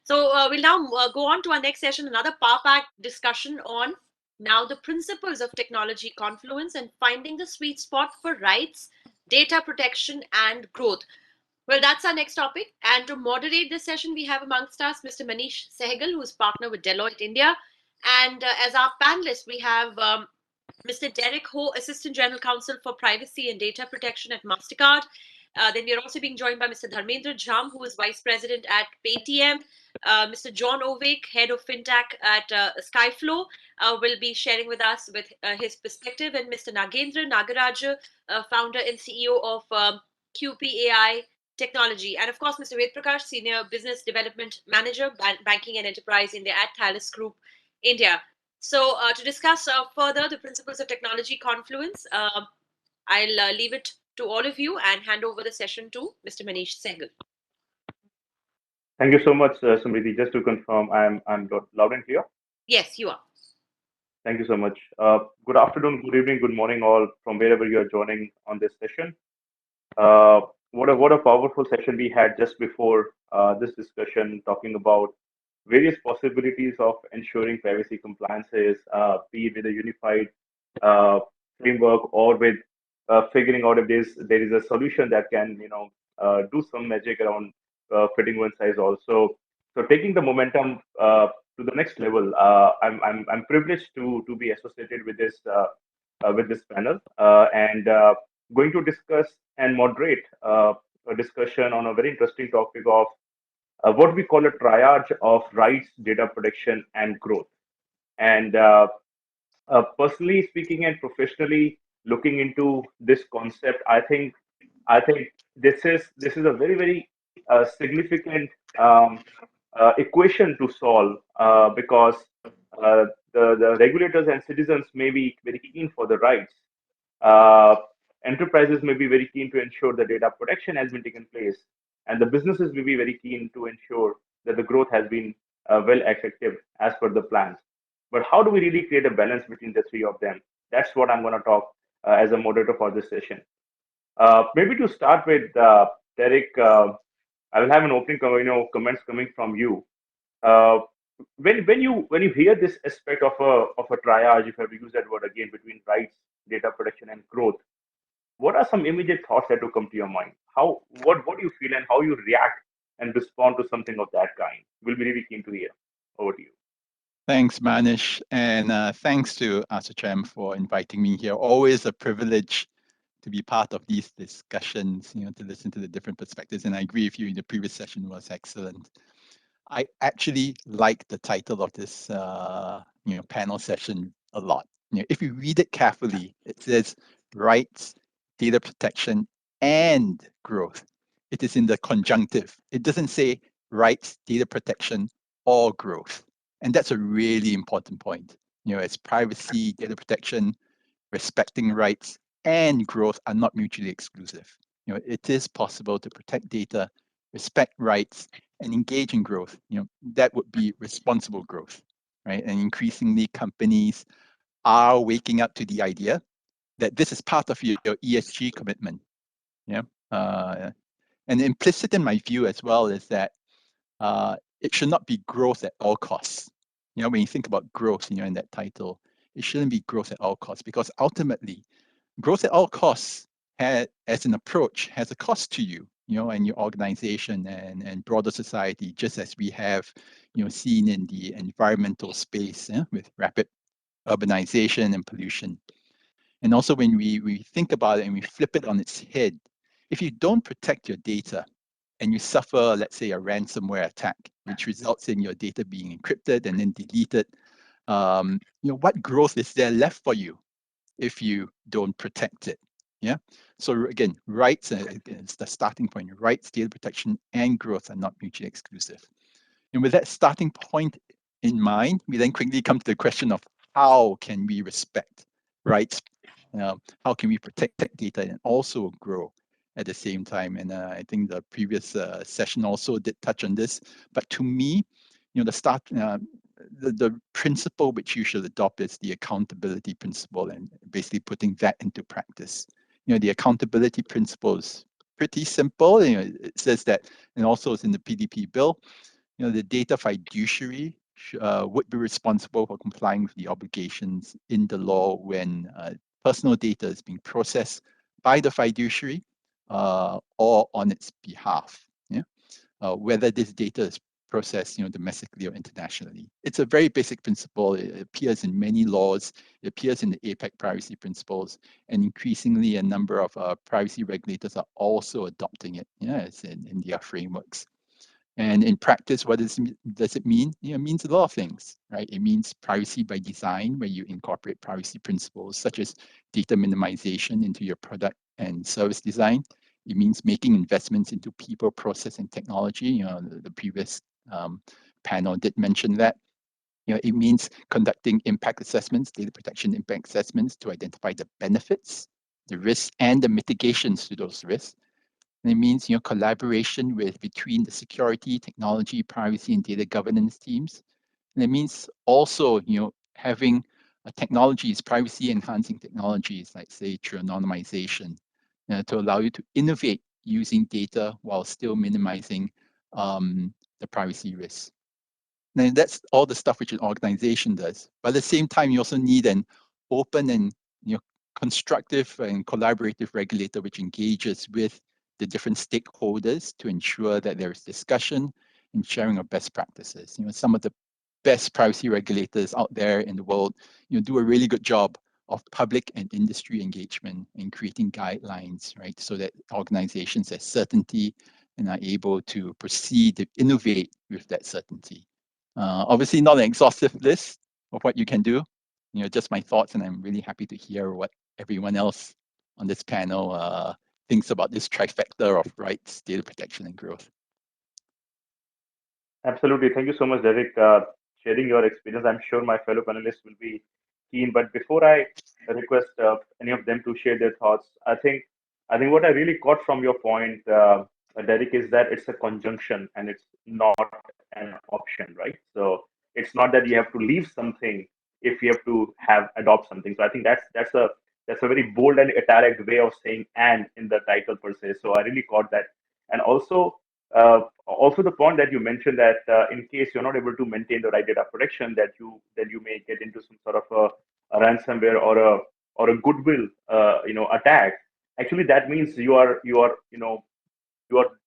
So we'll now go on to our next session, another power-packed discussion on now the principles of technology confluence and finding the sweet spot for rights, data protection, and growth. Well, that's our next topic. And to moderate this session, we have amongst us Mr. Manish Sehgal, who is partner with Deloitte India. And as our panelist, we have Mr. Derek Ho, Assistant General Counsel for Privacy and Data Protection at MasterCard. Then we are also being joined by Mr. Dharmendra Jham, who is Vice President at Paytm. Mr. John Ovik, Head of FinTech at Skyflow, will be sharing with us with his perspective. And Mr. Nagendra Nagaraj, Founder and CEO of QPAI Technology. And of course, Mr. Ved Prakash, Senior Business Development Manager, Banking and Enterprise India at Thales Group India. So to discuss further the principles of technology confluence, I'll leave it to all of you and hand over the session to Mr. Manish Sehgal. Thank you so much, Smriti. Just to confirm, I'm loud and clear. Yes, you are. Thank you so much. Good afternoon, good evening, good morning, all from wherever you are joining on this session. Uh, what a powerful session we had just before this discussion, talking about various possibilities of ensuring privacy compliances, be it with a unified uh, framework or with figuring out if there is a solution that can do some magic around fitting one size also. So taking the momentum to the next level, I'm privileged to be associated with this panel and going to discuss and moderate a discussion on a very interesting topic of what we call a triage of rights, data protection, and growth. And personally speaking and professionally looking into this concept, I think this is a very significant equation to solve because the regulators and citizens may be very keen for the rights. Uh, Enterprises may be very keen to ensure the data protection has been taken place, and the businesses may be very keen to ensure that the growth has been well effective as per the plans. But how do we really create a balance between the three of them? That's what I'm going to talk as a moderator for this session. Maybe to start with, Derek, I will have an opening, comments coming from you. Uh, when you hear this aspect of a triage, if I have to use that word again, between rights, data protection, and growth, what are some immediate thoughts that will come to your mind? What do you feel and how you react and respond to something of that kind? We'll be really keen to hear. Over to you. Thanks, Manish, and thanks to ASSOCHAM for inviting me here. Always a privilege to be part of these discussions, to listen to the different perspectives. And I agree with you, the previous session was excellent. I actually like the title of this, panel session a lot. If you read it carefully, it says rights, data protection, and growth. It is in the conjunctive. It doesn't say rights, data protection, or growth. And that's a really important point. It's privacy, data protection, respecting rights, and growth are not mutually exclusive. It is possible to protect data, respect rights, and engage in growth. That would be responsible growth, right? And increasingly, companies are waking up to the idea that this is part of your ESG commitment. Yeah. And implicit in my view as well is that it should not be growth at all costs. When you think about growth, in that title, it shouldn't be growth at all costs, because ultimately, growth at all costs as an approach has a cost to you, and your organization and broader society, just as we have, seen in the environmental space with rapid urbanization and pollution. And also when we think about it and we flip it on its head, if you don't protect your data and you suffer, let's say, a ransomware attack, which results in your data being encrypted and then deleted, what growth is there left for you if you don't protect it? Yeah. So again, rights is the starting point. Rights, data protection, and growth are not mutually exclusive. And with that starting point in mind, we then quickly come to the question of how can we respect rights? How can we protect data and also grow at the same time? And I think the previous session also did touch on this. But to me, the principle which you should adopt is the accountability principle, and basically putting that into practice. The accountability principle is pretty simple. It says that, and also it's in the PDP bill, the data fiduciary would be responsible for complying with the obligations in the law when personal data is being processed by the fiduciary or on its behalf. Yeah, whether this data is processed, domestically or internationally. It's a very basic principle. It appears in many laws. It appears in the APEC privacy principles, and increasingly a number of privacy regulators are also adopting it. Yeah, it's in their frameworks. And in practice, what does it mean? It means a lot of things, right? It means privacy by design, where you incorporate privacy principles such as data minimization into your product and service design. It means making investments into people, process, and technology. The previous panel did mention that. It means conducting impact assessments, data protection impact assessments to identify the benefits, the risks, and the mitigations to those risks. And it means collaboration between the security, technology, privacy, and data governance teams. And it means also having technologies, privacy enhancing technologies, like say through anonymization, to allow you to innovate using data while still minimizing the privacy risks. And that's all the stuff which an organization does. But at the same time, you also need an open and constructive and collaborative regulator which engages with the different stakeholders to ensure that there is discussion and sharing of best practices. Some of the best privacy regulators out there in the world, do a really good job of public and industry engagement in creating guidelines, right? So that organizations have certainty and are able to proceed to innovate with that certainty. Obviously not an exhaustive list of what you can do, just my thoughts, and I'm really happy to hear what everyone else on this panel thinks about this trifecta of rights, data protection, and growth. Absolutely. Thank you so much, Derek, sharing your experience. I'm sure my fellow panelists will be keen. But before I request any of them to share their thoughts, I think what I really caught from your point, Derek, is that it's a conjunction and it's not an option, right? So it's not that you have to leave something if you have to have adopt something. So I think that's a very bold and italic way of saying "and" in the title per se. So I really caught that, and also the point that you mentioned that in case you're not able to maintain the right data protection, that you may get into some sort of a ransomware or a goodwill attack. Actually, that means you are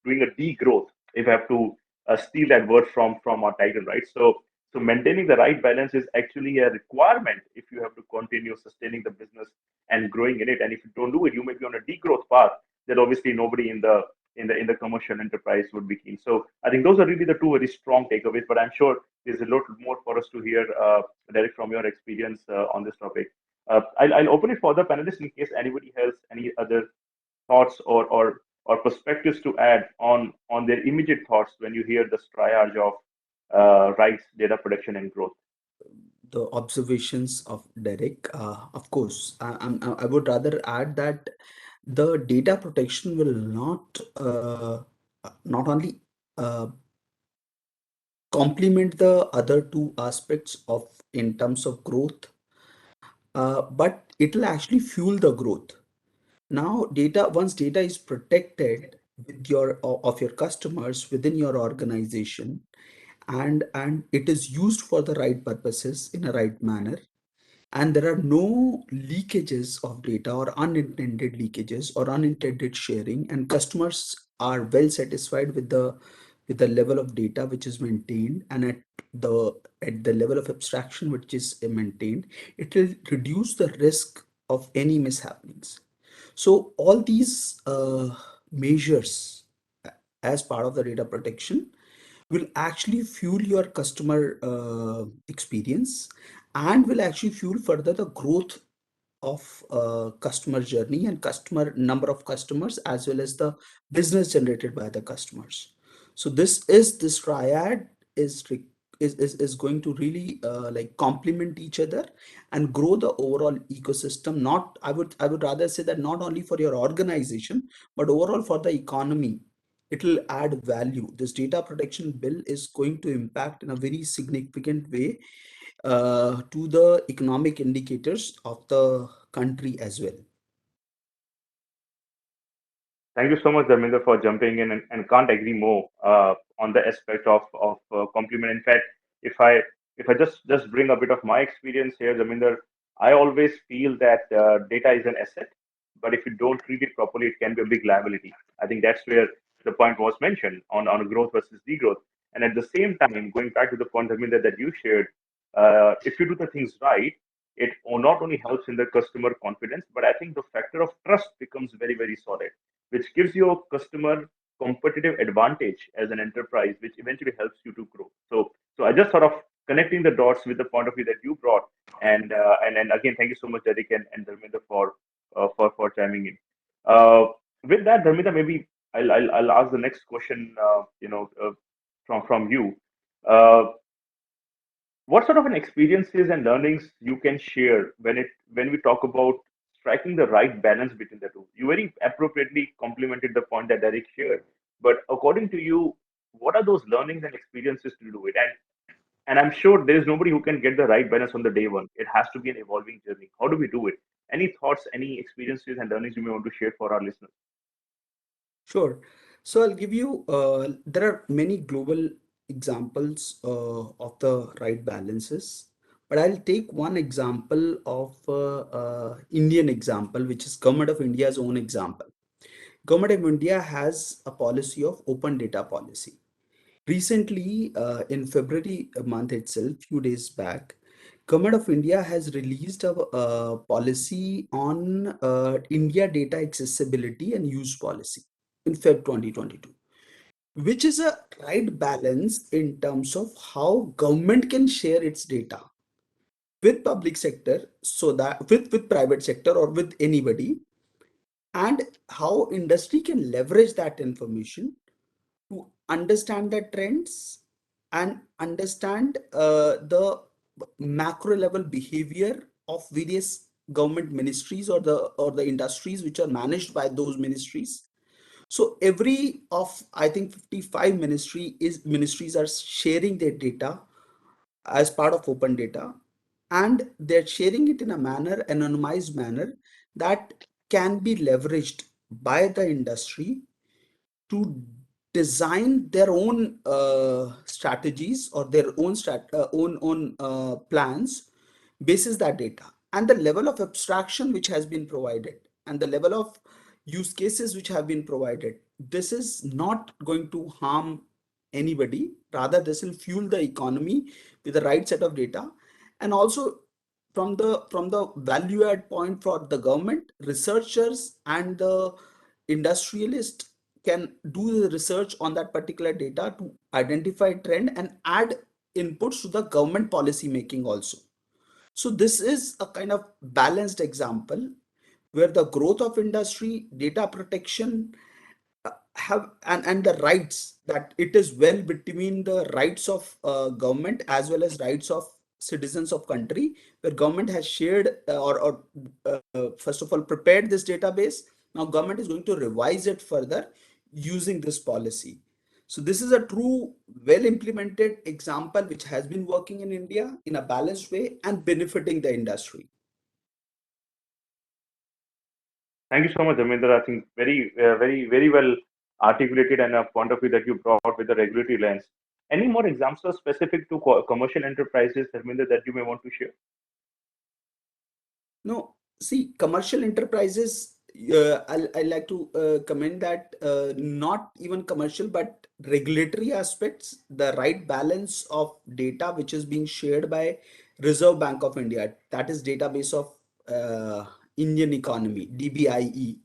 doing a degrowth, if I have to steal that word from our title, right? So maintaining the right balance is actually a requirement if you have to continue sustaining the business and growing in it. And if you don't do it, you may be on a degrowth path that obviously nobody in the commercial enterprise would be keen. So I think those are really the two very strong takeaways. But I'm sure there's a lot more for us to hear, Derek, from your experience on this topic. I'll open it for the panelists in case anybody has any other thoughts or perspectives to add on their immediate thoughts when you hear the triage of rights, data protection, and growth. The observations of Derek, of course, I would rather add that the data protection will not only complement the other two aspects of in terms of growth, but it will actually fuel the growth. Now, once data is protected with of your customers within your organization, and it is used for the right purposes in a right manner, and there are no leakages of data or unintended leakages or unintended sharing, and customers are well satisfied with the level of data which is maintained, and at the level of abstraction which is maintained, it will reduce the risk of any mishappenings. So all these measures as part of the data protection will actually fuel your customer experience, and will actually fuel further the growth of customer journey and customer number of customers, as well as the business generated by the customers. So this triad is going to really like complement each other and grow the overall ecosystem. Not I would rather say that not only for your organization, but overall for the economy, it will add value. This data protection bill is going to impact in a very significant way to the economic indicators of the country as well. Thank you so much, Dharmendra, for jumping in, and can't agree more on the aspect of compliment. In fact, if I if I just bring a bit of my experience here, Dharmendra, I always feel that data is an asset, but if you don't treat it properly, it can be a big liability. I think that's where the point was mentioned on growth versus degrowth. And at the same time, going back to the point, Dharmendra, that you shared, if you do the things right, it not only helps in the customer confidence, but I think the factor of trust becomes very, very solid, which gives you a customer competitive advantage as an enterprise, which eventually helps you to grow. So I just sort of connecting the dots with the point of view that you brought, and again, thank you so much, Derek and Dharmendra for chiming in. With that, Dharmendra, maybe I'll ask the next question. From you. Uh, what sort of an experiences and learnings you can share when we talk about striking the right balance between the two? You very appropriately complemented the point that Derek shared, but according to you, what are those learnings and experiences to do it? And I'm sure there is nobody who can get the right balance on the day one. It has to be an evolving journey. How do we do it? Any thoughts, any experiences and learnings you may want to share for our listeners? Sure. So I'll give you, there are many global examples of the right balances, but I'll take one example of Indian example, which is Government of India's own example. Government of India has a policy of open data policy. Recently, in February month itself, few days back, Government of India has released a policy on India data accessibility and use policy in Feb 2022, which is a right balance in terms of how government can share its data with public sector, so that with private sector or with anybody, and how industry can leverage that information to understand the trends and understand the macro level behavior of various government ministries or the industries which are managed by those ministries. So every of, I think, 55 ministries are sharing their data as part of open data, and they're sharing it in a manner, anonymized manner, that can be leveraged by the industry to design their own strategies or their own plans basis that data, and the level of abstraction which has been provided and the level of use cases which have been provided. This is not going to harm anybody, rather this will fuel the economy with the right set of data. And also, from the value add point for the government, researchers and the industrialist can do the research on that particular data to identify trend and add inputs to the government policy making also. So this is a kind of balanced example where the growth of industry, data protection, have and the rights, that it is well between the rights of government as well as rights of citizens of country, where government has shared first of all prepared this database. Now government is going to revise it further using this policy. So this is a true well implemented example which has been working in India in a balanced way and benefiting the industry. Thank you so much, Dharmendra. I think very well articulated and a point of view that you brought with the regulatory lens. Any more examples specific to commercial enterprises, Dharmendra, that you may want to share? No, see, commercial enterprises, I like to comment that not even commercial, but regulatory aspects, the right balance of data which is being shared by Reserve Bank of India, that is database of Indian economy, DBIE.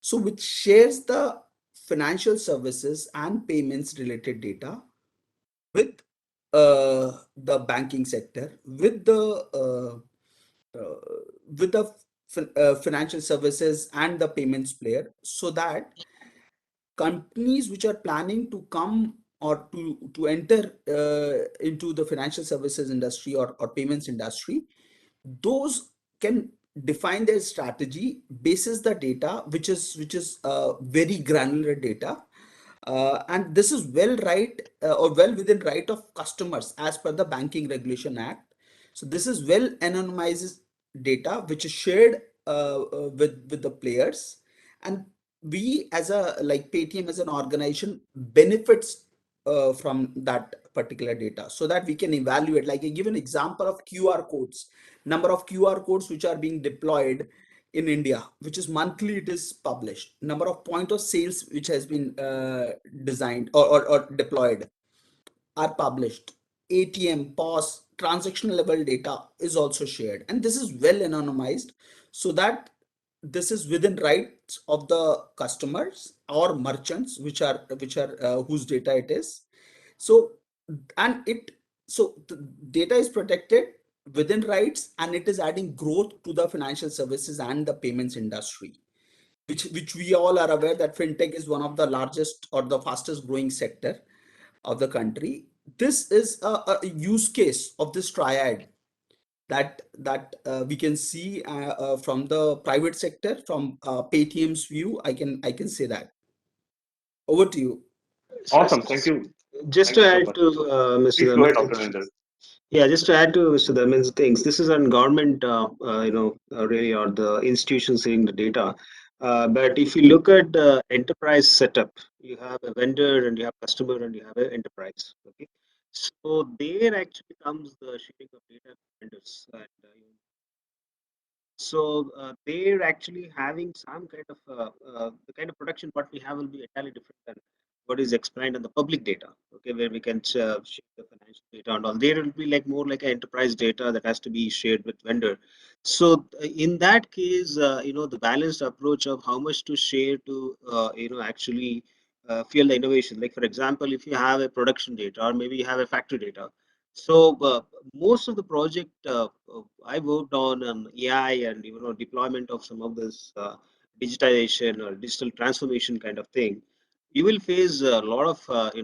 So which shares the financial services and payments related data with the banking sector, uh, with the financial services and the payments player, so that companies which are planning to come or to enter into the financial services industry or payments industry, those can define their strategy basis the data which is very granular data, and this is well right or well within right of customers as per the Banking Regulation Act. So this is well anonymizes data which is shared with the players, and we as a like Paytm as an organization benefits from that particular data, so that we can evaluate. Like I give an example of QR codes, number of QR codes which are being deployed in India, which is monthly, it is published. Number of point of sales which has been designed or deployed are published. ATM, POS, transactional level data is also shared, and this is well anonymized, so that this is within rights of the customers or merchants, which are whose data it is. So and it so the data is protected within rights, and it is adding growth to the financial services and the payments industry, which we all are aware that fintech is one of the largest or the fastest growing sector of the country. This is a use case of this triad that we can see from the private sector, from Paytm's view. I can say that. Over to you. So, Awesome. Thank you. just Thank to you so add much. to Mr. Please go ahead, Dharmendra, Dr. Narendra. yeah, just to add to Mr. Dharmendra's things, this is on government, really, or the institutions seeing the data. But if you look at the enterprise setup, you have a vendor and you have customer and you have an enterprise. Okay, so there actually comes the sharing of data with vendors, and so they're actually having some kind of the kind of production what we have will be entirely different than what is explained on the public data. Okay, where we can share the financial data and all. There will be like more like an enterprise data that has to be shared with vendor. So in that case, the balanced approach of how much to share to actually fuel the innovation. Like for example, if you have a production data or maybe you have a factory data. So most of the project I worked on AI and deployment of some of this digitization or digital transformation kind of thing, you will face a lot of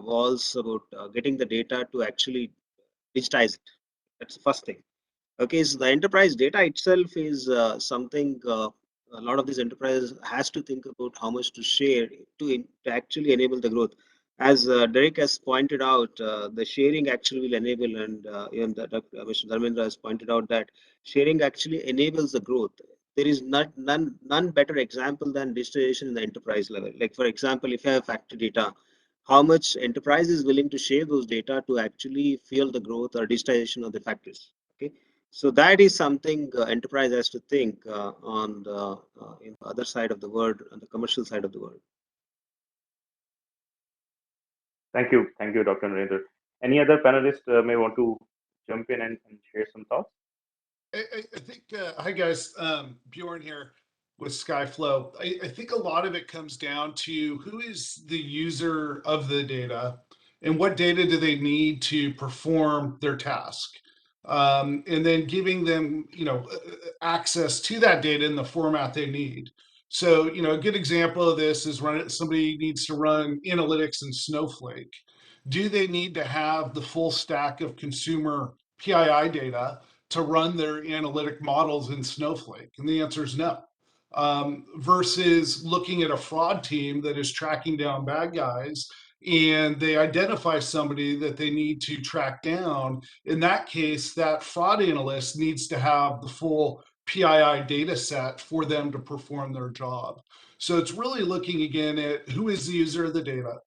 walls about getting the data to actually digitize it. That's the first thing. Okay, so the enterprise data itself is something a lot of these enterprises has to think about how much to share to actually enable the growth. As Derek has pointed out, the sharing actually will enable, and even Mr. Dharmendra has pointed out that sharing actually enables the growth. There is none better example than digitization in the enterprise level. Like for example, if you have factory data, how much enterprise is willing to share those data to actually fuel the growth or digitization of the factories. Okay, so that is something enterprise has to think on the other side of the world, on the commercial side of the world. Thank you. Thank you, Dr. Narendra. Any other panelists may want to jump in and share some thoughts? I think, hi guys, Bjorn here with Skyflow. I think a lot of it comes down to who is the user of the data and what data do they need to perform their task. And then giving them, access to that data in the format they need. So, a good example of this is somebody needs to run analytics in Snowflake. Do they need to have the full stack of consumer PII data to run their analytic models in Snowflake? And the answer is no. Versus looking at a fraud team that is tracking down bad guys and they identify somebody that they need to track down. In that case, that fraud analyst needs to have the full PII data set for them to perform their job. So it's really looking again at who is the user of the data,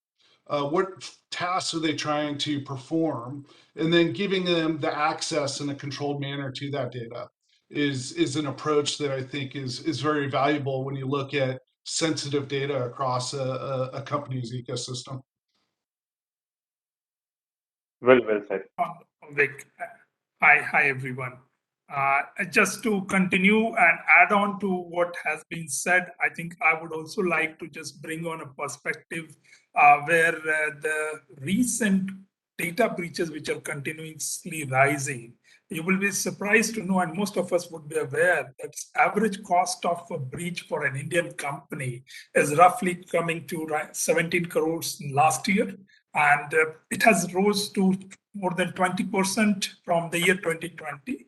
what tasks are they trying to perform, and then giving them the access in a controlled manner to that data is an approach that I think is very valuable when you look at sensitive data across a company's ecosystem. Well said. Vic, hi everyone. Just to continue and add on to what has been said, I think I would also like to just bring on a perspective where the recent data breaches which are continuously rising, you will be surprised to know, and most of us would be aware, that average cost of a breach for an Indian company is roughly coming to 17 crores last year. And it has rose to more than 20% from the year 2020.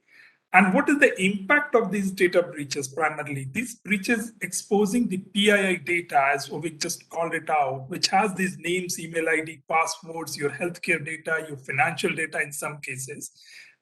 And what is the impact of these data breaches primarily? These breaches exposing the PII data, as we just called it out, which has these names, email ID, passwords, your healthcare data, your financial data in some cases.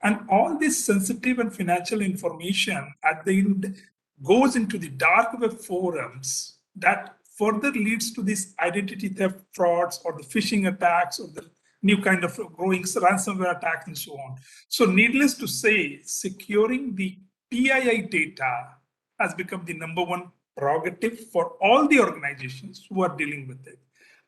And all this sensitive and financial information at the end goes into the dark web forums that further leads to these identity theft frauds or the phishing attacks or the new kind of growing ransomware attacks and so on. So needless to say, securing the PII data has become the number one prerogative for all the organizations who are dealing with it.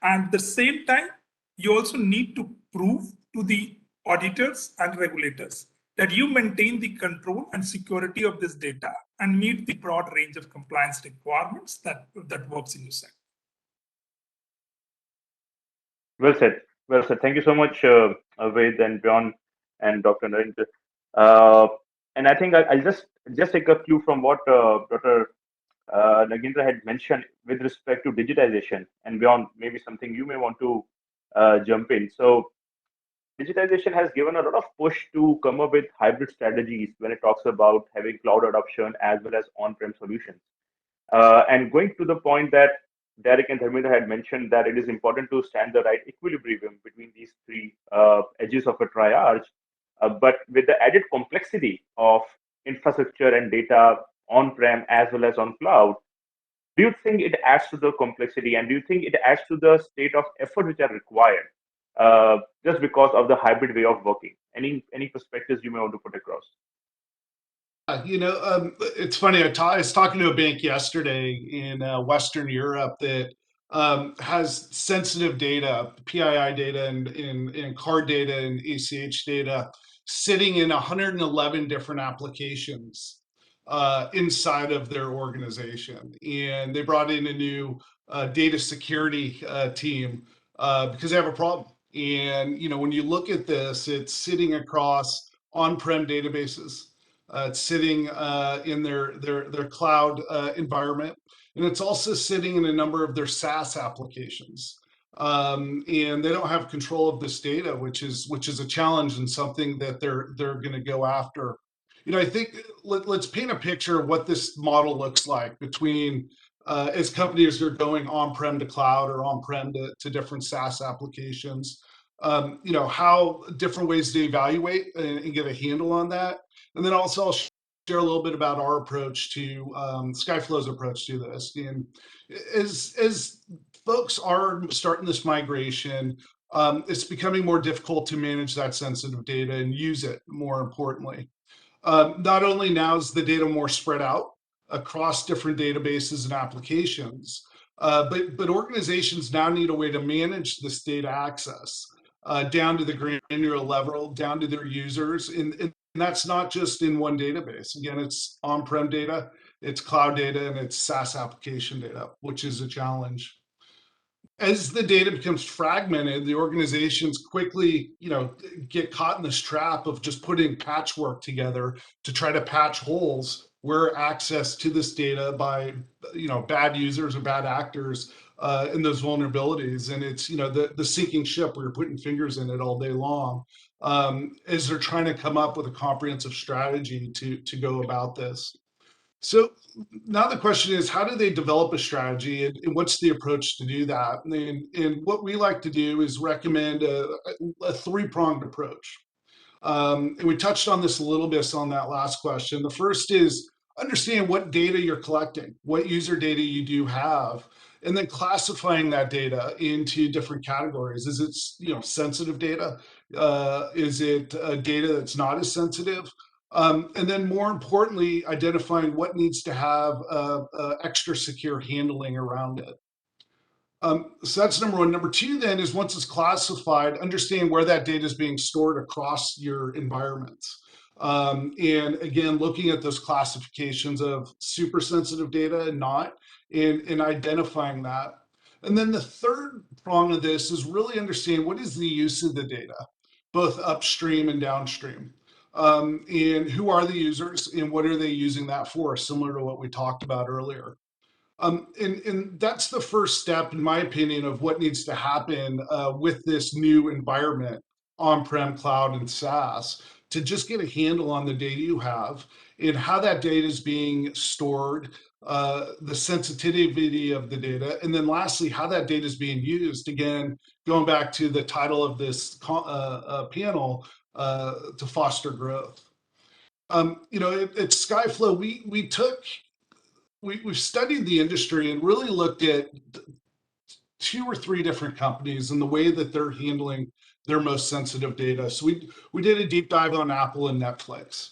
And at the same time, you also need to prove to the auditors and regulators that you maintain the control and security of this data and meet the broad range of compliance requirements that works in your sector. Well said. Well said. Thank you so much, Ved and Bjorn and Dr. Narendra. And I think I'll just take a clue from what Dr. Nagendra had mentioned with respect to digitization, and Bjorn, maybe something you may want to jump in. So digitization has given a lot of push to come up with hybrid strategies when it talks about having cloud adoption as well as on-prem solutions. And going to the point that Derek and Dharmendra had mentioned, that it is important to stand the right equilibrium between these three edges of a triarch, but with the added complexity of infrastructure and data on-prem as well as on cloud, do you think it adds to the complexity, and do you think it adds to the state of effort which are required just because of the hybrid way of working? Any perspectives you may want to put across? It's funny. I was talking to a bank yesterday in Western Europe that has sensitive data, PII data, and card data and ACH data sitting in 111 different applications inside of their organization. And they brought in a new data security team because they have a problem. And when you look at this, it's sitting across on-prem databases. It's sitting in their cloud environment, and it's also sitting in a number of their SaaS applications. And they don't have control of this data, which is a challenge and something that they're going to go after. I think let's paint a picture of what this model looks like between as companies are going on-prem to cloud or on-prem to different SaaS applications. How different ways to evaluate and get a handle on that. And then also I'll share a little bit about our approach to Skyflow's approach to this. And as folks are starting this migration, it's becoming more difficult to manage that sensitive data and use it, more importantly. Not only now is the data more spread out across different databases and applications, but organizations now need a way to manage this data access down to the granular level, down to their users. And that's not just in one database. Again, it's on-prem data, it's cloud data, and it's SaaS application data, which is a challenge. As the data becomes fragmented, the organizations quickly, get caught in this trap of just putting patchwork together to try to patch holes where access to this data by, bad users or bad actors in those vulnerabilities. And it's, the sinking ship where you're putting fingers in it all day long, as they're trying to come up with a comprehensive strategy to go about this. So now the question is, how do they develop a strategy, and what's the approach to do that? And what we like to do is recommend a three-pronged approach. And we touched on this a little bit on that last question. The first is understand what data you're collecting, what user data you do have, and then classifying that data into different categories. Is it sensitive data? Is it data that's not as sensitive? And then more importantly, identifying what needs to have extra secure handling around it. So that's number one. Number two then is, once it's classified, understand where that data is being stored across your environments. And again, looking at those classifications of super sensitive data and not, and identifying that. And then the third prong of this is really understand what is the use of the data, both upstream and downstream. And who are the users and what are they using that for, similar to what we talked about earlier. And that's the first step, in my opinion, of what needs to happen with this new environment, on-prem, cloud, and SaaS, to just get a handle on the data you have and how that data is being stored, the sensitivity of the data, and then lastly, how that data is being used. Again, going back to the title of this panel, to foster growth. At Skyflow, we we've studied the industry and really looked at 2 or 3 different companies and the way that they're handling their most sensitive data. So we did a deep dive on Apple and Netflix,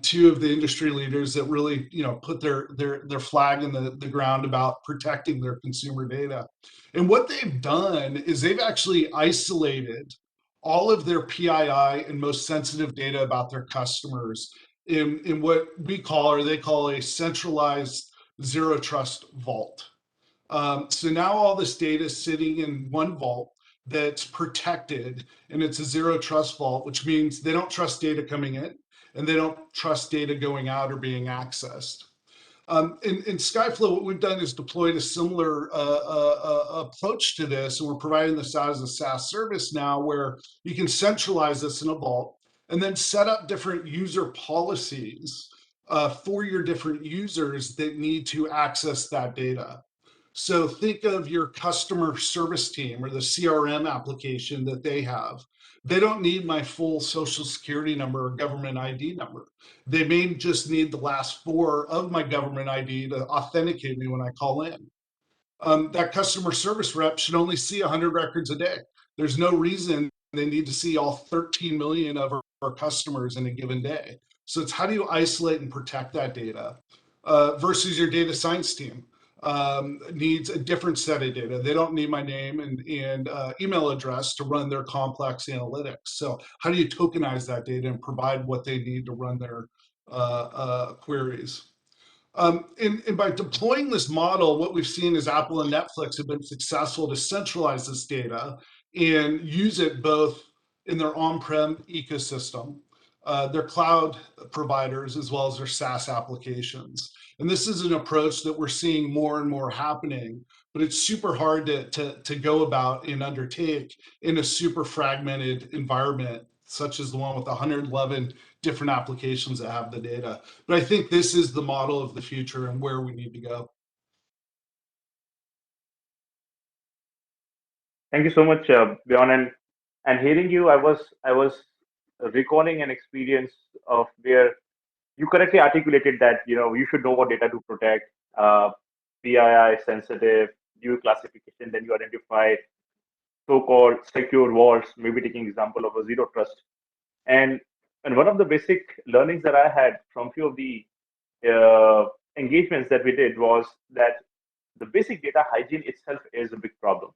2 of the industry leaders that really, you know, put their flag in the ground about protecting their consumer data. And what they've done is they've actually isolated all of their PII and most sensitive data about their customers in what we call, or they call, a centralized zero trust vault. So now all this data is sitting in one vault that's protected, and it's a zero trust vault, which means they don't trust data coming in and they don't trust data going out or being accessed. In Skyflow, what we've done is deployed a similar approach to this, and we're providing this out as a SaaS service now, where you can centralize this in a vault and then set up different user policies for your different users that need to access that data. So think of your customer service team or the CRM application that they have. They don't need my full social security number or government ID number. They may just need the last 4 of my government ID to authenticate me when I call in. That customer service rep should only see 100 records a day. There's no reason they need to see all 13 million of our customers in a given day. So it's how do you isolate and protect that data versus your data science team. Needs a different set of data. They don't need my name and email address to run their complex analytics. So how do you tokenize that data and provide what they need to run their queries? And by deploying this model, what we've seen is Apple and Netflix have been successful to centralize this data and use it both in their on-prem ecosystem, their cloud providers, as well as their SaaS applications. And this is an approach that we're seeing more and more happening, but it's super hard to go about and undertake in a super fragmented environment, such as the one with 111 different applications that have the data. But I think this is the model of the future and where we need to go. Thank you so much, Bjorn. And hearing you, I was recalling an experience of where you correctly articulated that, you know, you should know what data to protect, PII sensitive, due classification, then you identify so-called secure vaults, maybe taking example of a zero trust. And one of the basic learnings that I had from few of the engagements that we did was that the basic data hygiene itself is a big problem.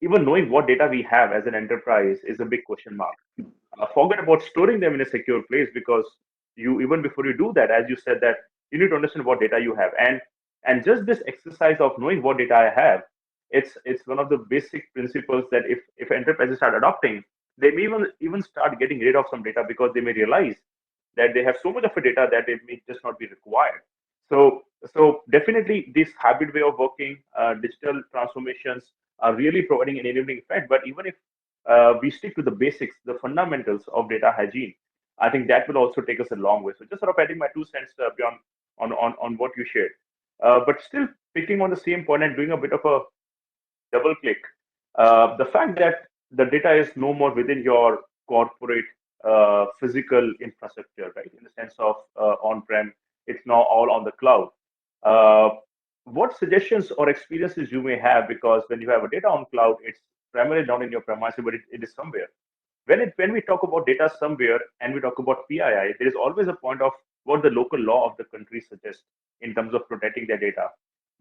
Even knowing what data we have as an enterprise is a big question mark. Forget about storing them in a secure place, because you, even before you do that, as you said, that you need to understand what data you have, and just this exercise of knowing what data I have, it's one of the basic principles that if enterprises start adopting, they may even start getting rid of some data, because they may realize that they have so much of a data that it may just not be required. So definitely this hybrid way of working, digital transformations are really providing an enabling effect. But even if we stick to the basics, the fundamentals of data hygiene, I think that will also take us a long way. So just sort of adding my 2 cents, Bjorn, on what you shared. But still picking on the same point and doing a bit of a double click, the fact that the data is no more within your corporate physical infrastructure, right? In the sense of on-prem, it's now all on the cloud. What suggestions or experiences you may have, because when you have a data on cloud, it's primarily not in your premises, but it is somewhere. When we talk about data somewhere and we talk about PII, there is always a point of what the local law of the country suggests in terms of protecting their data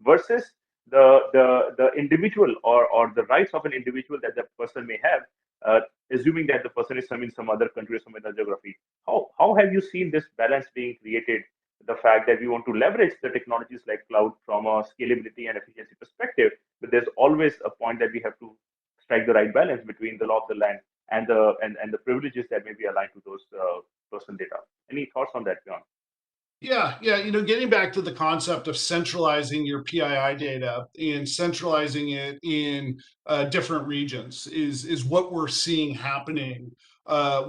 versus the individual or the rights of an individual that the person may have, assuming that the person is in some other country or some other geography. How have you seen this balance being created? The fact that we want to leverage the technologies like cloud from a scalability and efficiency perspective, but there's always a point that we have to strike the right balance between the law of the land and the privileges that may be aligned to those personal data. Any thoughts on that, Bjorn? Yeah, you know, getting back to the concept of centralizing your PII data and centralizing it in different regions is what we're seeing happening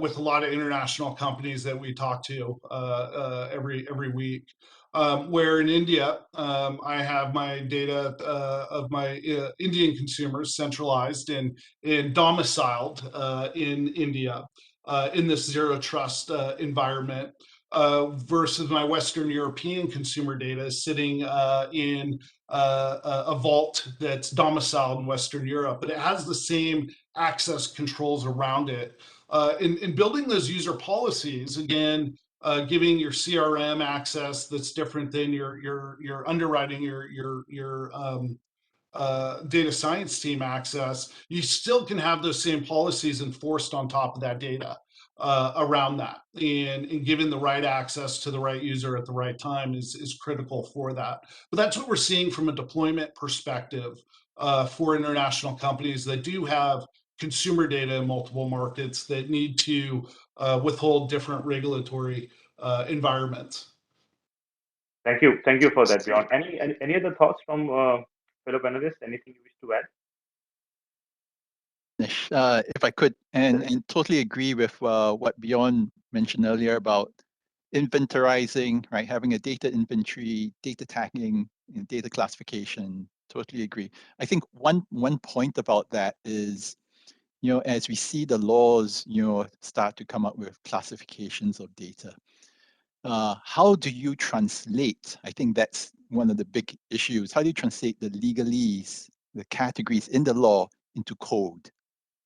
with a lot of international companies that we talk to every week. Where in India, I have my data of my Indian consumers centralized and domiciled in India in this zero trust environment. versus my Western European consumer data sitting in a vault that's domiciled in Western Europe, but it has the same access controls around it. In building those user policies, again, giving your CRM access that's different than your underwriting, your data science team access, you still can have those same policies enforced on top of that data around that. And giving the right access to the right user at the right time is critical for that. But that's what we're seeing from a deployment perspective for international companies that do have consumer data in multiple markets that need to withhold different regulatory environments. Thank you for that, Bjorn. Any other thoughts from fellow panelists? Anything you wish to add? If I could, and totally agree with what Bjorn mentioned earlier about inventorizing, right? Having a data inventory, data tagging, data classification. Totally agree. I think one point about that is, as we see the laws, start to come up with classifications of data. How do you translate? I think that's one of the big issues. How do you translate the legalese, the categories in the law into code?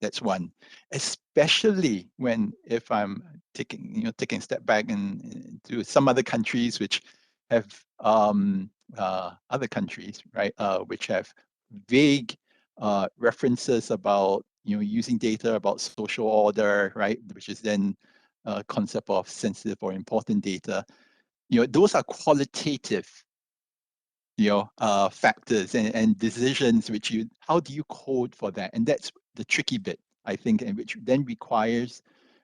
That's one, especially if I'm taking a step back and to some other countries which have other countries, right, which have vague references about using data about social order, right, which is then a concept of sensitive or important data. Those are qualitative factors and decisions which how do you code for that? And that's the tricky bit, I think, and which then requires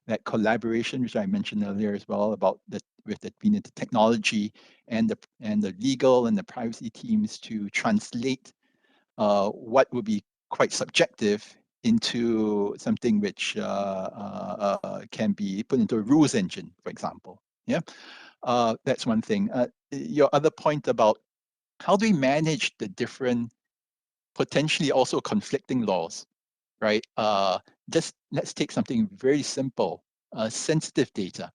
that collaboration, which I mentioned earlier as well, about between the technology and the legal and the privacy teams to translate what would be quite subjective into something which can be put into a rules engine, for example. Yeah, that's one thing. Your other point about how do we manage the different, potentially also conflicting laws, right? Just let's take something very simple, sensitive data.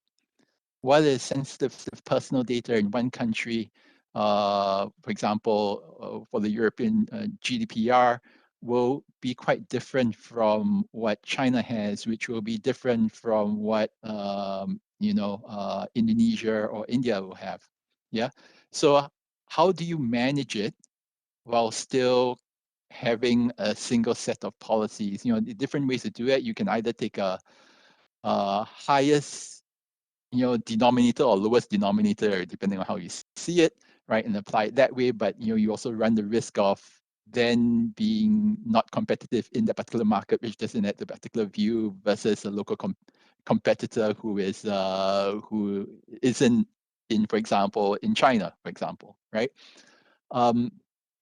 What is sensitive personal data in one country? For example, for the European GDPR, will be quite different from what China has, which will be different from what Indonesia or India will have. Yeah. So how do you manage it while still having a single set of policies? The different ways to do it. You can either take a highest denominator or lowest denominator, depending on how you see it, right, and apply it that way. But you also run the risk of then being not competitive in that particular market, which doesn't have the particular view, versus a local competitor who isn't in, for example, in China, for example, right?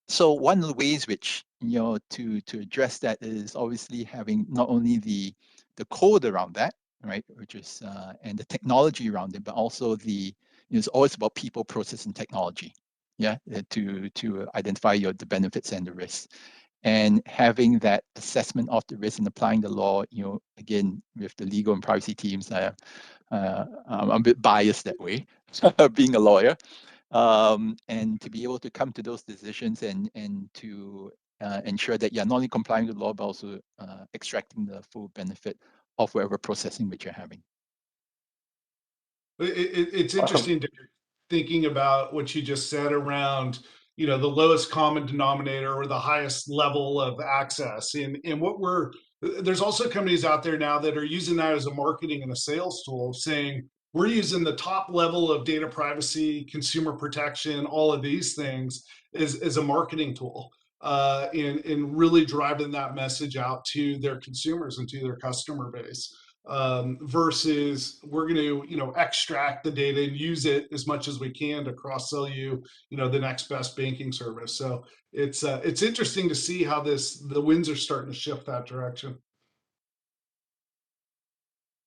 So one of the ways which to address that is obviously having not only the code around that, right, which is and the technology around it, but also it's always about people, process, and technology. Yeah, to identify the benefits and the risks, and having that assessment of the risk and applying the law. Again, with the legal and privacy teams, I'm a bit biased that way, being a lawyer. And to be able to come to those decisions and to ensure that you're not only complying with the law, but also extracting the full benefit of whatever processing which you're having. It's interesting to thinking about what you just said around, the lowest common denominator or the highest level of access. And there's also companies out there now that are using that as a marketing and a sales tool, saying we're using the top level of data privacy, consumer protection, all of these things as a marketing tool, and really driving that message out to their consumers and to their customer base. Versus we're going to extract the data and use it as much as we can to cross sell you the next best banking service. So it's interesting to see how the winds are starting to shift that direction.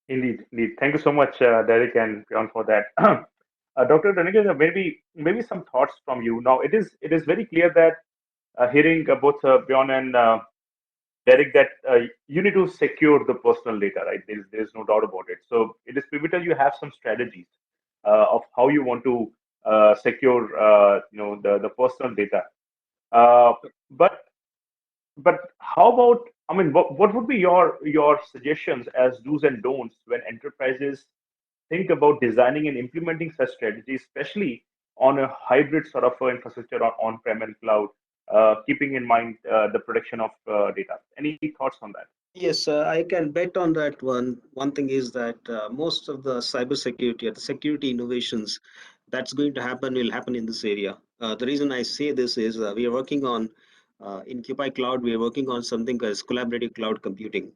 Indeed. Thank you so much, Derek and Bjorn, for that. Dr. Danega, maybe some thoughts from you. Now, it is very clear that hearing both Bjorn and Derek, that you need to secure the personal data, right? There's no doubt about it. So it is pivotal you have some strategies. of how you want to secure the personal data. Uh, but how about, I mean, what would be your suggestions as do's and don'ts when enterprises think about designing and implementing such strategies, especially on a hybrid sort of infrastructure on-prem and cloud, keeping in mind the protection of data? Any thoughts on that? Yes, I can bet on that one. One thing is that most of the cybersecurity or the security innovations that's going to happen will happen in this area. The reason I say this is we are working on in Cupai Cloud. We are working on something as collaborative cloud computing.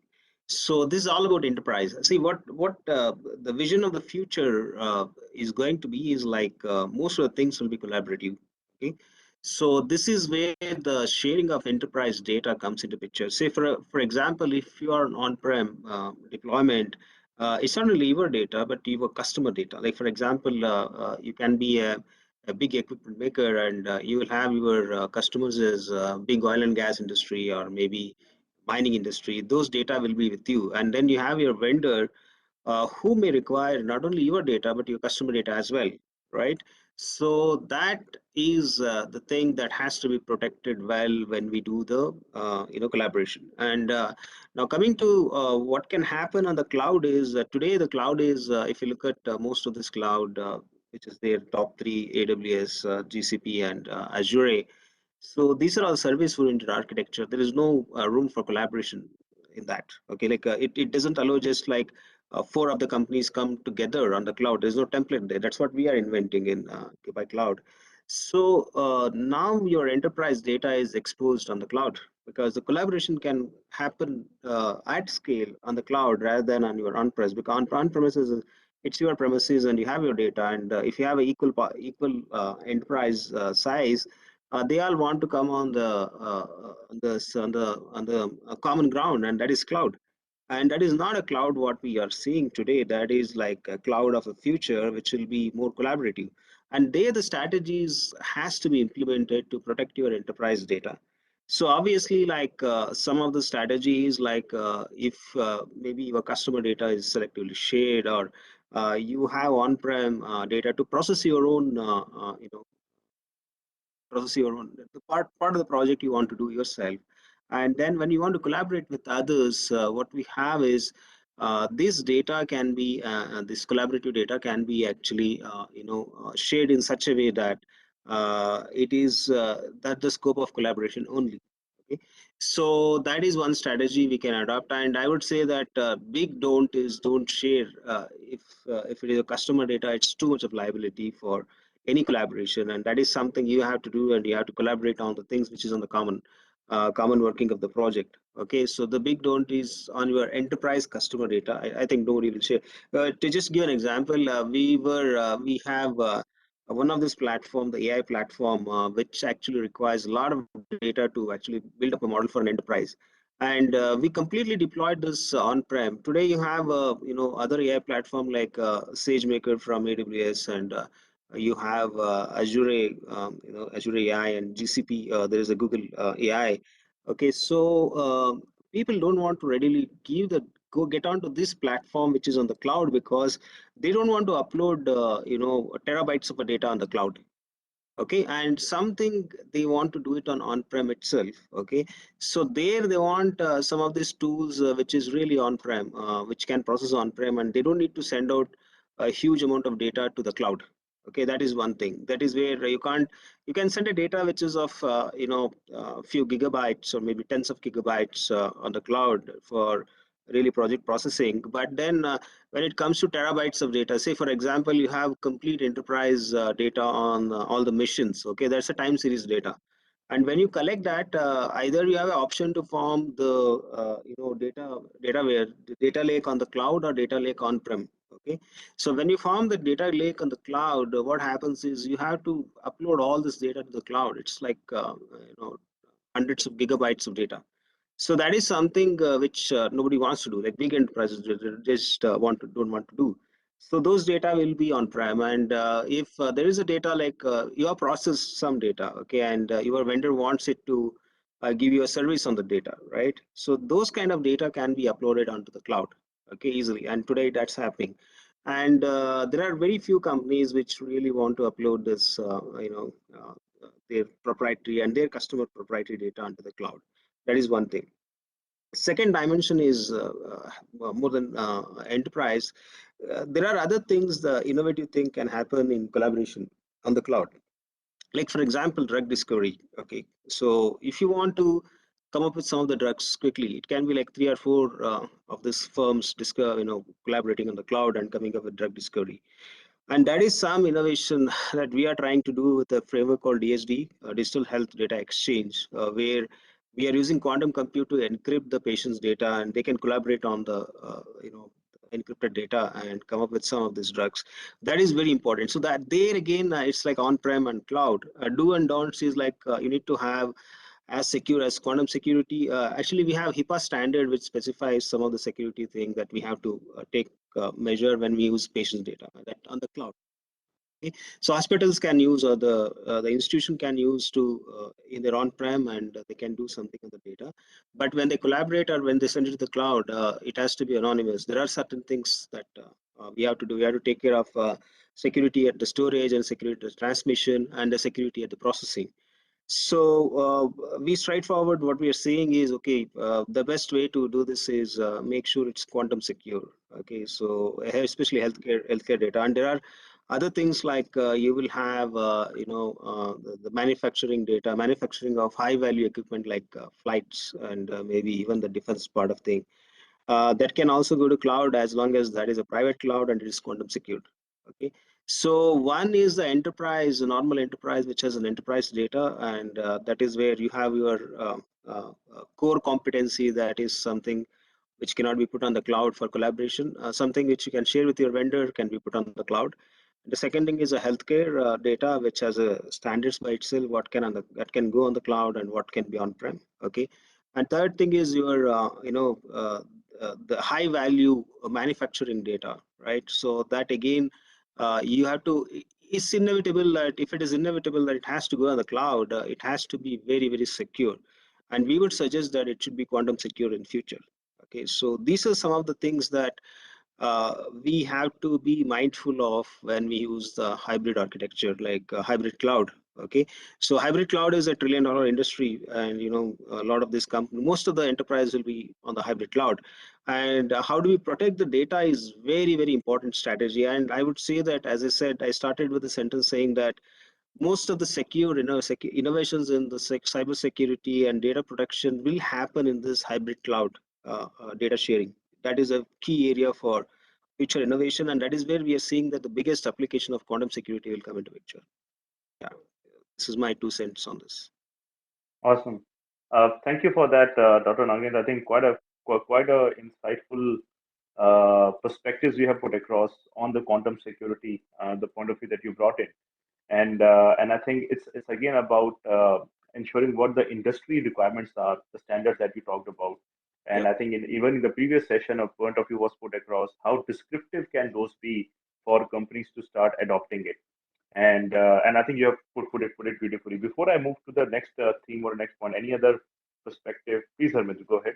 So this is all about enterprise. See what the vision of the future is going to be is like most of the things will be collaborative. Okay, so this is where the sharing of enterprise data comes into picture. Say for example, if you are an on-prem deployment, it's not only your data, but your customer data. Like for example, you can be a big equipment maker, and you will have your customers as big oil and gas industry or maybe mining industry. Those data will be with you, and then you have your vendor who may require not only your data but your customer data as well, right? So that is the thing that has to be protected well when we do the collaboration. And now coming to what can happen on the cloud is today the cloud is if you look at most of this cloud which is their top three: AWS, GCP, and Azure. So these are all service-oriented architecture. There is no room for collaboration in that. Okay, like it doesn't allow just like four of the companies come together on the cloud. There's no template there. That's what we are inventing in Kubai Cloud. So now your enterprise data is exposed on the cloud because the collaboration can happen at scale on the cloud rather than on your on-premise. Because on-premises, it's your premises and you have your data. And if you have an equal enterprise size, they all want to come on the common ground, and that is cloud. And that is not a cloud what we are seeing today. That is like a cloud of a future which will be more collaborative, and there the strategies has to be implemented to protect your enterprise data. So obviously, like some of the strategies, like if maybe your customer data is selectively shared, or you have on-prem data to process your own process your own the part of the project you want to do yourself. And then when you want to collaborate with others, what we have is this data can be this collaborative data can be actually shared in such a way that it is that the scope of collaboration only. Okay, so that is one strategy we can adopt. And I would say that big don't is don't share. If it is a customer data, it's too much of liability for any collaboration, and that is something you have to do, and you have to collaborate on the things which is on the common working of the project. Okay, so the big don't is on your enterprise customer data. I think nobody will share. To just give an example, we have one of this platform, the AI platform, which actually requires a lot of data to actually build up a model for an enterprise. And we completely deployed this on-prem. Today, you have other AI platform like SageMaker from AWS, and you have Azure, Azure AI, and GCP. There is a Google AI. Okay, so people don't want to readily go get onto this platform which is on the cloud because they don't want to upload terabytes of data on the cloud. Okay, and something they want to do it on-prem itself. Okay, so there they want some of these tools which is really on-prem, which can process on-prem, and they don't need to send out a huge amount of data to the cloud. Okay, that is one thing. That is where you can send a data which is of a few gigabytes or maybe tens of gigabytes on the cloud for really project processing. But then when it comes to terabytes of data, say for example, you have complete enterprise data on all the missions. Okay, that's a time series data. And when you collect that, either you have an option to form the data lake on the cloud or data lake on-prem. Okay, so when you form the data lake on the cloud, what happens is you have to upload all this data to the cloud. It's like hundreds of gigabytes of data. So that is something which nobody wants to do. Like big enterprises just don't want to do. So those data will be on-prem, and if there is a data like you have processed some data, okay, and your vendor wants it to give you a service on the data, right? So those kind of data can be uploaded onto the cloud, okay, easily. And today that's happening. And there are very few companies which really want to upload this, their proprietary and their customer proprietary data onto the cloud. That is one thing. Second dimension is more than enterprise. There are other things, the innovative thing can happen in collaboration on the cloud. Like for example, drug discovery. Okay, so if you want to come up with some of the drugs quickly, it can be like 3 or 4 of these firms collaborating on the cloud and coming up with drug discovery. And that is some innovation that we are trying to do with a framework called DSD, Digital Health Data Exchange, where we are using quantum compute to encrypt the patient's data, and they can collaborate on the encrypted data and come up with some of these drugs. That is very important. So that there again, it's like on-prem and cloud. Do and don'ts is like you need to have as secure as quantum security. Actually, we have HIPAA standard which specifies some of the security thing that we have to take measure when we use patient data that on the cloud. Okay? So hospitals can use, or the institution can use to in their on-prem, and they can do something on the data. But when they collaborate or when they send it to the cloud, it has to be anonymous. There are certain things that we have to do. We have to take care of security at the storage and security at the transmission and the security at the processing. So we straightforward what we are saying is, okay, the best way to do this is make sure it's quantum secure. Okay, so especially healthcare data, and there are other things like you will have the manufacturing data, manufacturing of high value equipment like flights and maybe even the defense part of thing. That can also go to cloud as long as that is a private cloud and it is quantum secured. Okay, so one is the enterprise, a normal enterprise which has an enterprise data, and that is where you have your core competency. That is something which cannot be put on the cloud for collaboration. Something which you can share with your vendor can be put on the cloud. The second thing is a healthcare data which has a standards by itself. What can that can go on the cloud and what can be on prem. Okay, and third thing is your the high value manufacturing data, right? So that again, you have to. It's inevitable that if it is inevitable that it has to go on the cloud, it has to be very very secure, and we would suggest that it should be quantum secure in future. Okay, so these are some of the things that we have to be mindful of when we use the hybrid architecture, like hybrid cloud. Okay, so hybrid cloud is a $1 trillion industry, and a lot of this company, most of the enterprise will be on the hybrid cloud. And how do we protect the data is very very important strategy. And I would say that, as I said, I started with a sentence saying that most of the secure, innovations in the cyber security and data protection will happen in this hybrid cloud data sharing. That is a key area for future innovation, and that is where we are seeing that the biggest application of quantum security will come into picture. Yeah, this is my 2 cents on this. Awesome. Thank you for that, Dr. Nagin. I think quite a insightful perspectives you have put across on the quantum security, the point of view that you brought in, and I think it's again about ensuring what the industry requirements are, the standards that you talked about, and Yeah. I think even in the previous session, a point of view was put across how descriptive can those be for companies to start adopting it, and I think you have put it beautifully. Before I move to the next theme or next point, any other perspective, please, Harminder, go ahead.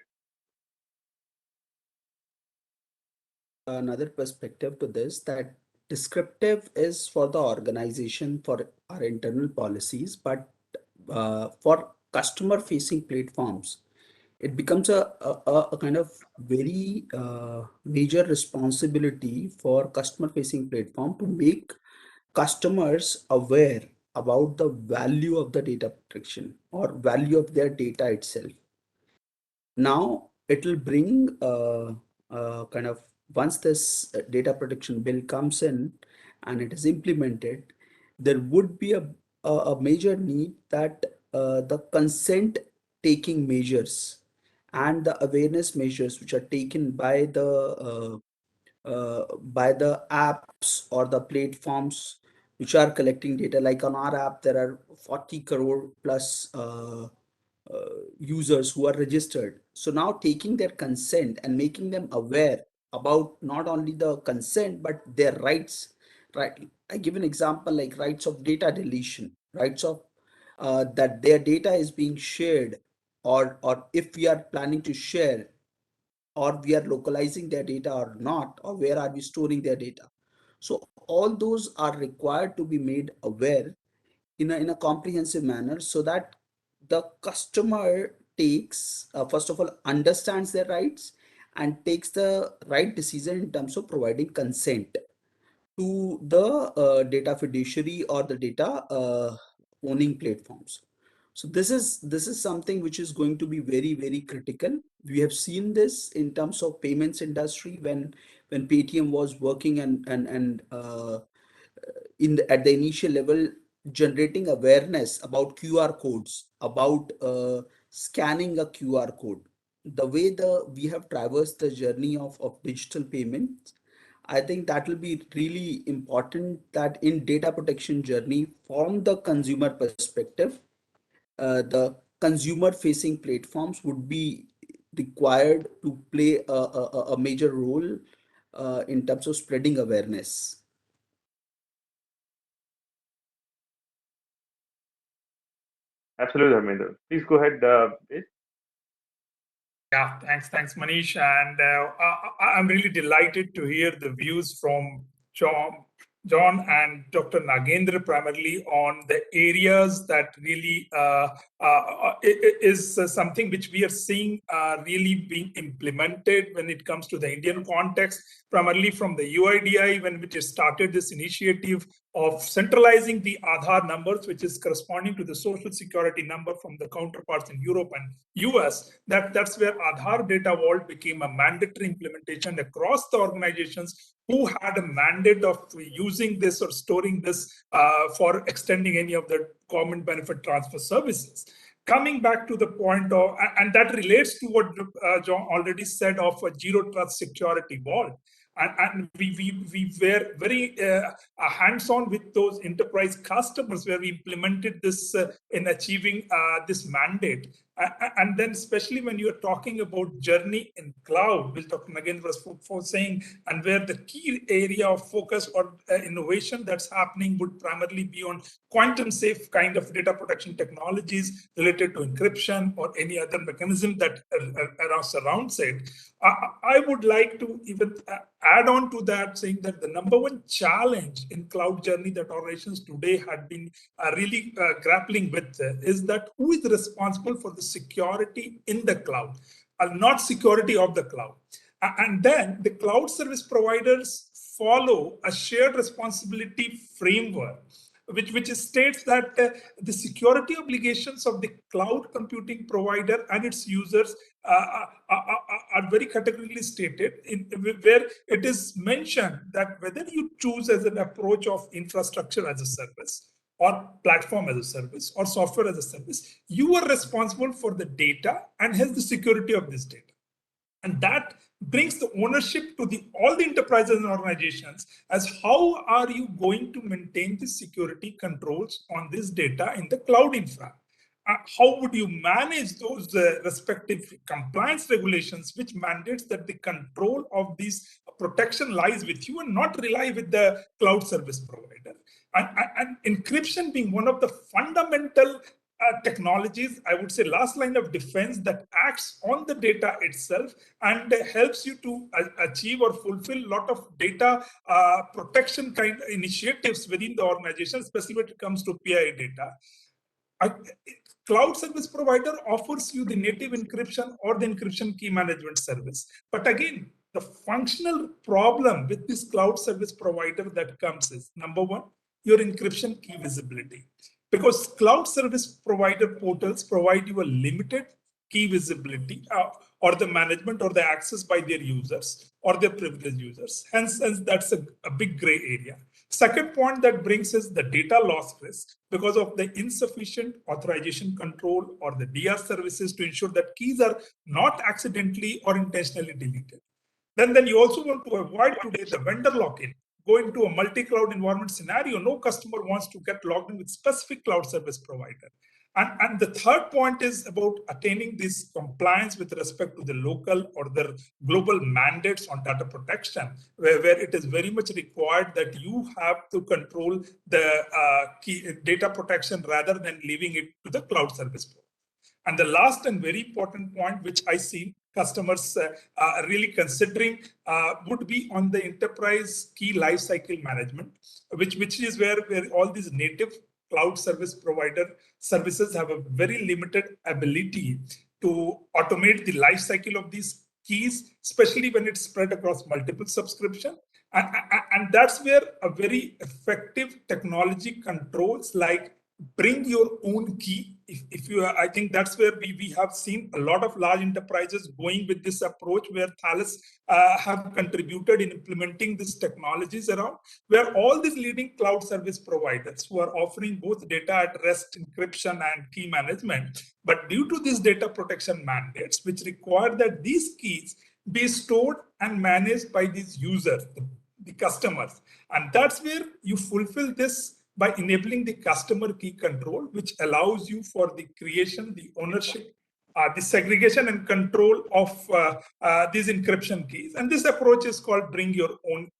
Another perspective to this, that descriptive is for the organization for our internal policies, but for customer facing platforms, it becomes a kind of very major responsibility for customer facing platform to make customers aware about the value of the data protection or value of their data itself. Now it will bring kind of, once this data protection bill comes in and it is implemented, there would be a major need that the consent taking measures and the awareness measures which are taken by the apps or the platforms which are collecting data. Like on our app, there are 40 crore plus users who are registered. So now taking their consent and making them aware about not only the consent but their rights. Right. I give an example like rights of data deletion, rights of that their data is being shared, or if we are planning to share, or we are localizing their data or not, or where are we storing their data. So all those are required to be made aware in a comprehensive manner so that the customer takes, first of all, understands their rights and takes the right decision in terms of providing consent to the data fiduciary or the data owning platforms. So this is something which is going to be very, very critical. We have seen this in terms of payments industry when Paytm was working and at the initial level, generating awareness about QR codes, about scanning a QR code. The way we have traversed the journey of digital payments, I think that will be really important that in data protection journey from the consumer perspective, the consumer facing platforms would be required to play a major role in terms of spreading awareness. Absolutely, Harminder. Please go ahead, Tej. Yeah, thanks, Manish. And I'm really delighted to hear the views from John and Dr. Nagendra primarily on the areas that really is something which we are seeing really being implemented when it comes to the Indian context, primarily from the UIDAI, when which started this initiative of centralizing the Aadhaar numbers, which is corresponding to the social security number from the counterparts in Europe and US. That's where Aadhaar Data Vault became a mandatory implementation across the organizations who had a mandate of using this or storing this for extending any of the government benefit transfer services. Coming back to the point of, and that relates to what John already said of a zero trust security vault. And we were very hands-on with those enterprise customers where we implemented this in achieving this mandate. And then especially when you're talking about journey in cloud, which Dr. Nagendra was saying, and where the key area of focus or innovation that's happening would primarily be on quantum safe kind of data protection technologies related to encryption or any other mechanism that surrounds it. I would like to even add on to that, saying that the number one challenge in cloud journey that organizations today had been really grappling with is that who is responsible for the security in the cloud, not security of the cloud. And then the cloud service providers follow a shared responsibility framework, which states that the security obligations of the cloud computing provider and its users are very categorically stated, where it is mentioned that whether you choose as an approach of infrastructure as a service or platform as a service or software as a service, you are responsible for the data and hence the security of this data. And that brings the ownership to all the enterprises and organizations as how are you going to maintain the security controls on this data in the cloud infra. How would you manage those respective compliance regulations, which mandates that the control of these protection lies with you and not rely with the cloud service provider? And encryption being one of the fundamental technologies, I would say, last line of defense that acts on the data itself and helps you to achieve or fulfill a lot of data protection kind of initiatives within the organization, especially when it comes to PII data. Cloud service provider offers you the native encryption or the encryption key management service. But again, the functional problem with this cloud service provider that comes is, number one, your encryption key visibility. Because cloud service provider portals provide you a limited key visibility or the management or the access by their users or their privileged users. Hence that's a big gray area. Second point that brings is the data loss risk because of the insufficient authorization control or the DR services to ensure that keys are not accidentally or intentionally deleted. Then you also want to avoid today the vendor lock-in. Go into a multi-cloud environment scenario, no customer wants to get logged in with specific cloud service provider. And the third point is about attaining this compliance with respect to the local or the global mandates on data protection, where it is very much required that you have to control the key data protection rather than leaving it to the cloud service provider. And the last and very important point, which I see customers really considering would be on the enterprise key lifecycle management, which is where all these native cloud service provider services have a very limited ability to automate the life cycle of these keys, especially when it's spread across multiple subscription. And that's where a very effective technology controls like bring your own key. If you, I think that's where we have seen a lot of large enterprises going with this approach, where Thales have contributed in implementing these technologies around, where all these leading cloud service providers who are offering both data at rest encryption and key management, but due to these data protection mandates, which require that these keys be stored and managed by these users, the customers. And that's where you fulfill this by enabling the customer key control, which allows you for the creation, the ownership, the segregation and control of these encryption keys. And this approach is called bring your own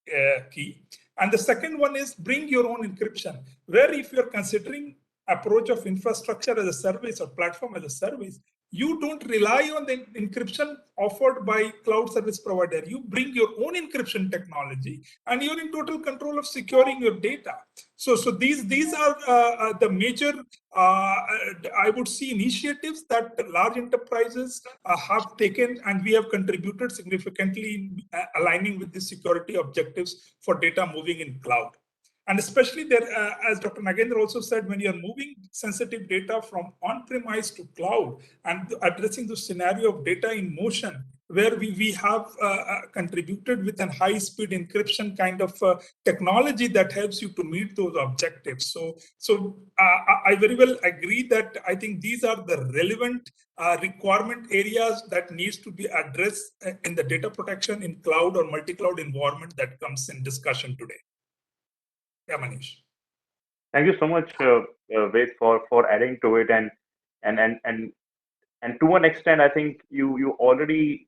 key. And the second one is bring your own encryption, where if you're considering approach of infrastructure as a service or platform as a service, you don't rely on the encryption offered by cloud service provider. You bring your own encryption technology, and you're in total control of securing your data. So these are the major, I would see, initiatives that large enterprises have taken, and we have contributed significantly in aligning with the security objectives for data moving in cloud. And especially there, as Dr. Nagendra also said, when you're moving sensitive data from on-premise to cloud and addressing the scenario of data in motion, where we have contributed with a high-speed encryption kind of technology that helps you to meet those objectives. So I very well agree that I think these are the relevant requirement areas that needs to be addressed in the data protection in cloud or multi-cloud environment that comes in discussion today. Yeah, Manish. Thank you so much, Ved, for adding to it, and to an extent, I think you already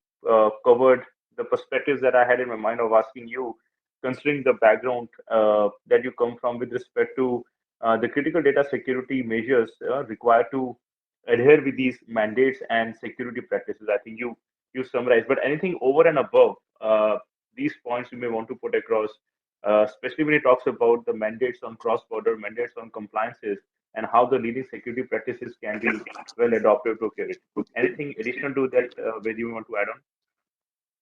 covered the perspectives that I had in my mind of asking you, considering the background that you come from with respect to the critical data security measures required to adhere with these mandates and security practices. I think you summarized, but anything over and above these points you may want to put across, especially when it talks about the mandates on cross-border, mandates on compliances, and how the leading security practices can be well adopted to carry it. Anything additional to that, where you want to add on?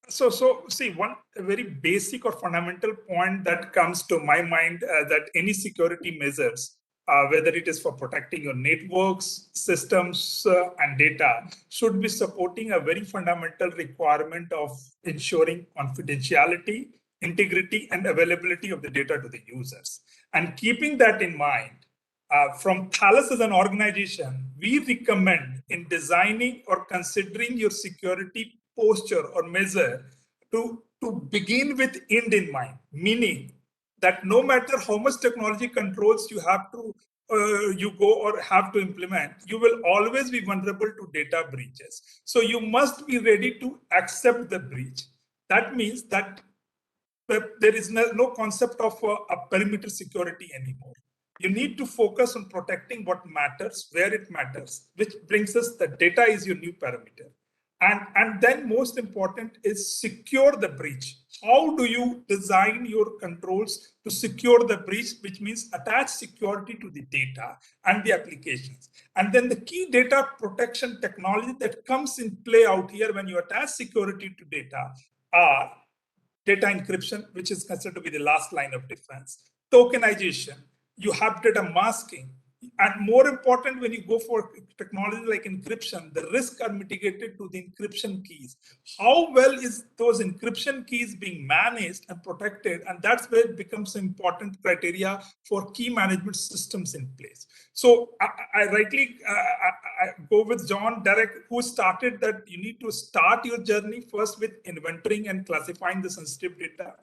So see, one very basic or fundamental point that comes to my mind that any security measures, whether it is for protecting your networks, systems, and data, should be supporting a very fundamental requirement of ensuring confidentiality, integrity, and availability of the data to the users. And keeping that in mind, from Thales as an organization, we recommend in designing or considering your security posture or measure to begin with end in mind, meaning that no matter how much technology controls you have to you go or have to implement, you will always be vulnerable to data breaches. So you must be ready to accept the breach. That means that there is no concept of a perimeter security anymore. You need to focus on protecting what matters, where it matters, which brings us the data is your new parameter. And then most important is secure the breach. How do you design your controls to secure the breach, which means attach security to the data and the applications. And then the key data protection technology that comes in play out here when you attach security to data are data encryption, which is considered to be the last line of defense, tokenization, you have data masking, and more important, when you go for technology like encryption, the risks are mitigated to the encryption keys. How well is those encryption keys being managed and protected? And that's where it becomes an important criteria for key management systems in place. So I rightly I go with John Derek, who started that you need to start your journey first with inventorying and classifying the sensitive data,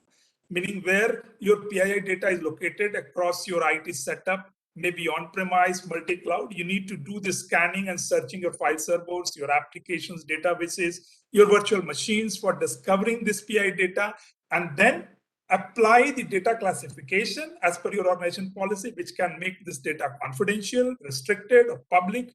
meaning where your PII data is located across your IT setup, maybe on-premise, multi-cloud. You need to do the scanning and searching your file servers, your applications, databases, your virtual machines for discovering this PII data, and then apply the data classification as per your organization policy, which can make this data confidential, restricted, or public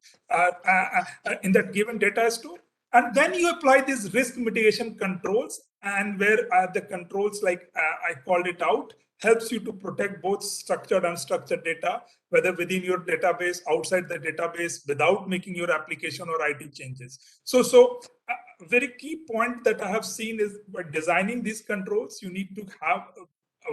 in that given data store. And then you apply these risk mitigation controls, and where the controls, like I called it out, helps you to protect both structured and unstructured data, whether within your database, outside the database, without making your application or IT changes. So a very key point that I have seen is by designing these controls, you need to have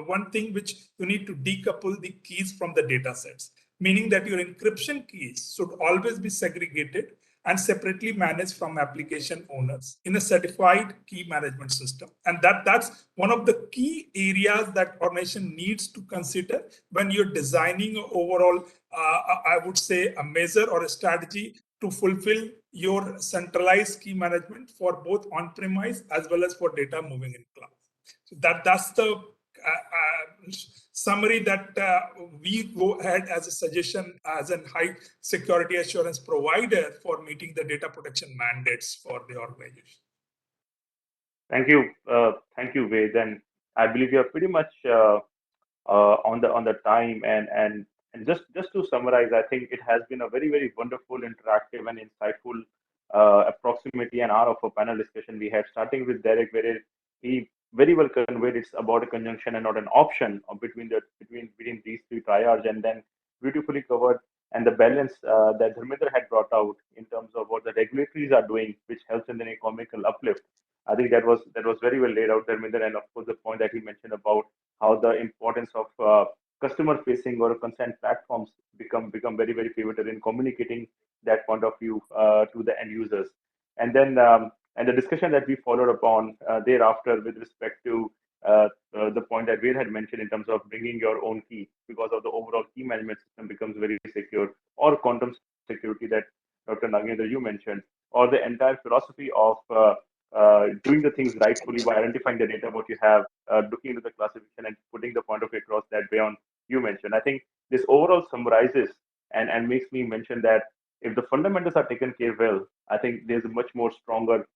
one thing which you need to decouple the keys from the data sets, meaning that your encryption keys should always be segregated and separately managed from application owners in a certified key management system. And that's one of the key areas that organization needs to consider when you're designing overall, I would say, a measure or a strategy to fulfill your centralized key management for both on-premise as well as for data moving in cloud. So that's the summary that we go ahead as a suggestion as a high security assurance provider for meeting the data protection mandates for the organization. Thank you, Ved. And I believe you are pretty much on the time. And just to summarize, I think it has been a very wonderful, interactive, and insightful approximately an hour of a panel discussion we had, starting with Derek, where he very well conveyed it's about a conjunction and not an option between these three triads, and then beautifully covered and the balance that Dharmendra had brought out in terms of what the regulatories are doing, which helps in the economical uplift. I think that was very well laid out, Dharmendra, and of course the point that he mentioned about how the importance of customer facing or consent platforms become very pivotal in communicating that point of view to the end users. And then and the discussion that we followed upon thereafter with respect to the point that Ved had mentioned in terms of bringing your own key, because of the overall key management system becomes very secure, or quantum security that Dr. Nagendra, you mentioned, or the entire philosophy of doing the things rightfully by identifying the data what you have, looking into the classification and putting the point of view across that beyond you mentioned. I think this overall summarizes and makes me mention that if the fundamentals are taken care well, I think there's a much more stronger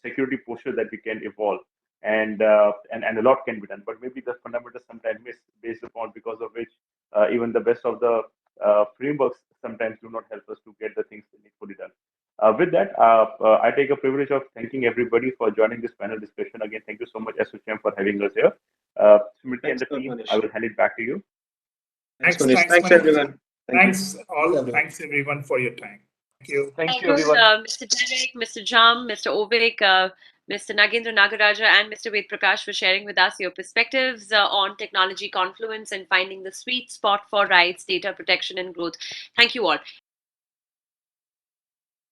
security posture that we can evolve, and a lot can be done. But maybe the fundamentals sometimes miss, based upon because of which even the best of the frameworks sometimes do not help us to get the things fully done. With that, I take a privilege of thanking everybody for joining this panel discussion. Again, thank you so much, SOCHM, for having us here. Smriti and the team, I will hand it back to you. Thanks everyone. Thanks all. Thanks everyone for your time. Thank you. Thank you, everyone. Mr. Derek, Mr. Jam, Mr. Ovik, Mr. Nagendra Nagaraja, and Mr. Ved Prakash for sharing with us your perspectives on technology confluence and finding the sweet spot for rights, data protection, and growth. Thank you all.